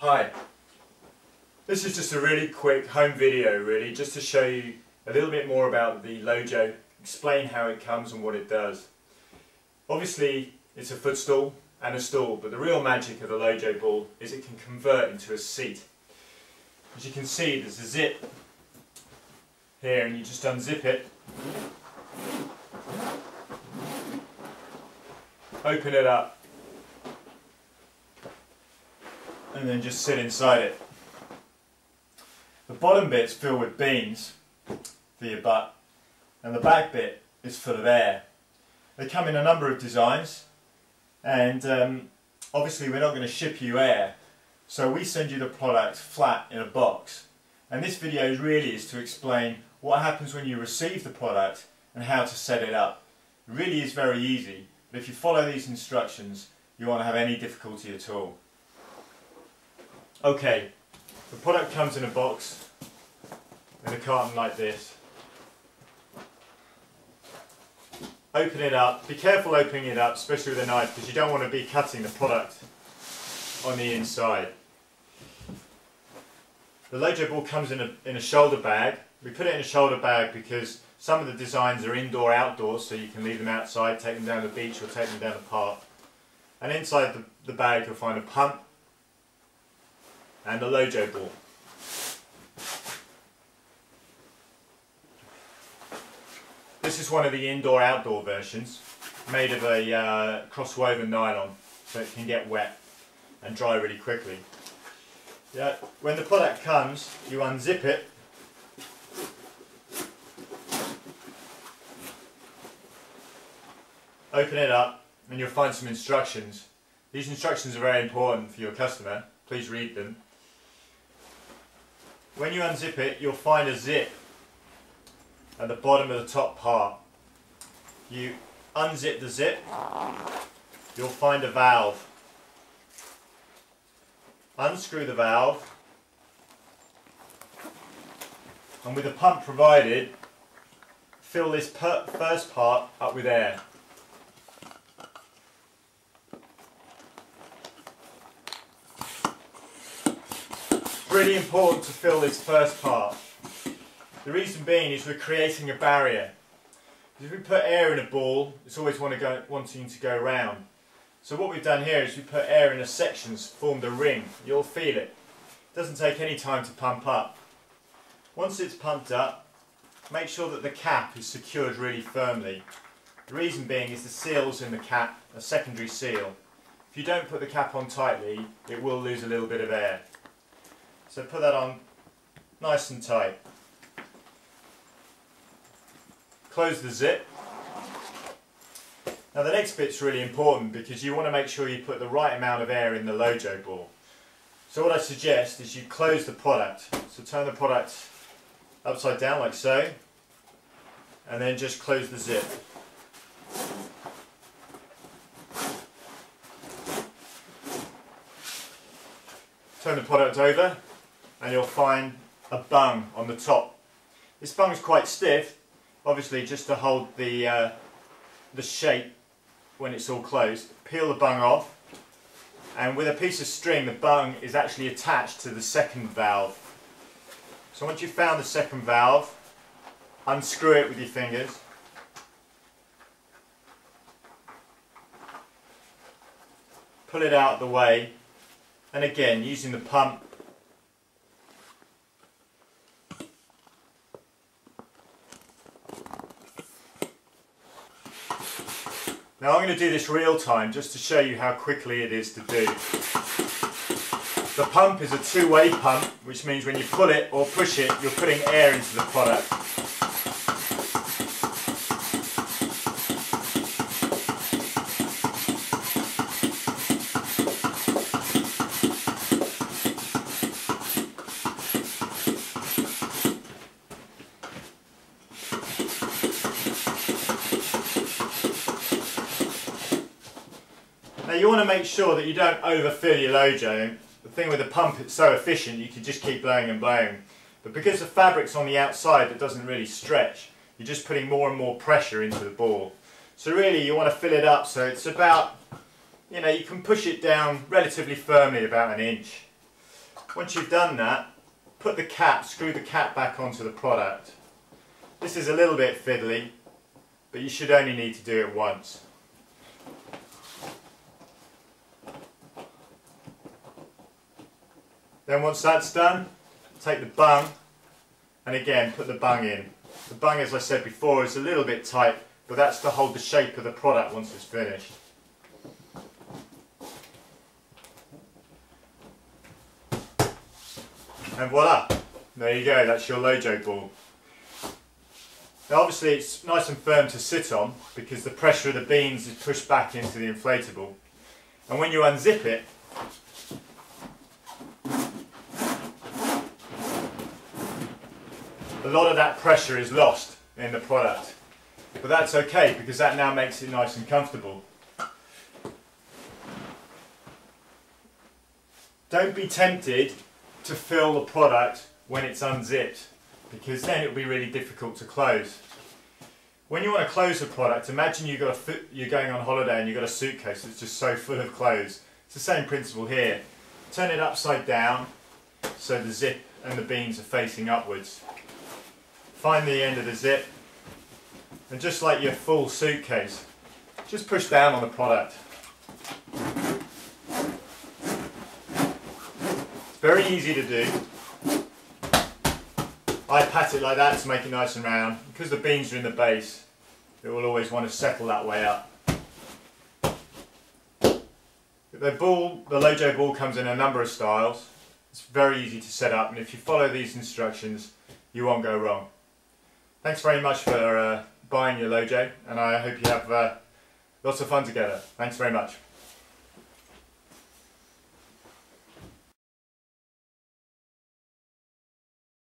Hi, this is just a really quick home video really, just to show you a little bit more about the LoJo, explain how it comes and what it does. Obviously it's a footstool and a stool, but the real magic of the LoJo ball is it can convert into a seat. As you can see, there's a zip here and you just unzip it, open it up and then just sit inside it. The bottom bit's filled with beans for your butt and the back bit is full of air. They come in a number of designs and obviously we're not going to ship you air, so we send you the product flat in a box, and this video really is to explain what happens when you receive the product and how to set it up. It really is very easy, but if you follow these instructions you won't have any difficulty at all. Okay, the product comes in a box in a carton like this. Open it up. Be careful opening it up, especially with a knife, because you don't want to be cutting the product on the inside. The LoJo ball comes in a shoulder bag. We put it in a shoulder bag because some of the designs are indoor-outdoor, so you can leave them outside, take them down the beach or take them down the park. And inside the bag you'll find a pump and a LoJo ball. This is one of the indoor-outdoor versions, made of a cross-woven nylon, so it can get wet and dry really quickly. Yeah, when the product comes, you unzip it, open it up, and you'll find some instructions. These instructions are very important for your customer. Please read them. When you unzip it, you'll find a zip at the bottom of the top part. You unzip the zip, you'll find a valve. Unscrew the valve, and with the pump provided, fill this first part up with air. Really important to fill this first part. The reason being is we're creating a barrier. If we put air in a ball, it's always wanting to go round. So what we've done here is we put air in a sections, formed a ring. You'll feel it. It doesn't take any time to pump up. Once it's pumped up, make sure that the cap is secured really firmly. The reason being is the seals in the cap, a secondary seal. If you don't put the cap on tightly, it will lose a little bit of air. So put that on nice and tight. Close the zip. Now the next bit's really important because you want to make sure you put the right amount of air in the LoJo ball. So what I suggest is you close the product. So turn the product upside down like so, and then just close the zip. Turn the product over and you'll find a bung on the top. This bung is quite stiff, obviously just to hold the shape when it's all closed. Peel the bung off, and with a piece of string the bung is actually attached to the second valve. So once you've found the second valve, unscrew it with your fingers. Pull it out of the way, and again using the pump Now I'm going to do this real time just to show you how quickly it is to do. The pump is a two-way pump, which means when you pull it or push it, you're putting air into the product. Now you want to make sure that you don't overfill your LoJo. The thing with the pump, it's so efficient you can just keep blowing and blowing. But because the fabric's on the outside that doesn't really stretch, you're just putting more and more pressure into the ball. So really you want to fill it up so it's about, you can push it down relatively firmly about an inch. Once you've done that, put the cap, screw the cap back onto the product. This is a little bit fiddly, but you should only need to do it once. Then once that's done, take the bung and again put the bung in. The bung, as I said before, is a little bit tight, but that's to hold the shape of the product once it's finished. And voila! There you go, that's your LoJo ball. Now obviously it's nice and firm to sit on because the pressure of the beans is pushed back into the inflatable. And when you unzip it, a lot of that pressure is lost in the product. But that's okay because that now makes it nice and comfortable. Don't be tempted to fill the product when it's unzipped, because then it will be really difficult to close. When you want to close a product, imagine you're going on holiday and you've got a suitcase that's just so full of clothes. It's the same principle here. Turn it upside down so the zip and the beans are facing upwards. Find the end of the zip, and just like your full suitcase, just push down on the product. It's very easy to do. I pat it like that to make it nice and round. Because the beans are in the base, it will always want to settle that way up. The LoJo ball comes in a number of styles. It's very easy to set up, and if you follow these instructions, you won't go wrong. Thanks very much for buying your LoJo, and I hope you have lots of fun together. Thanks very much.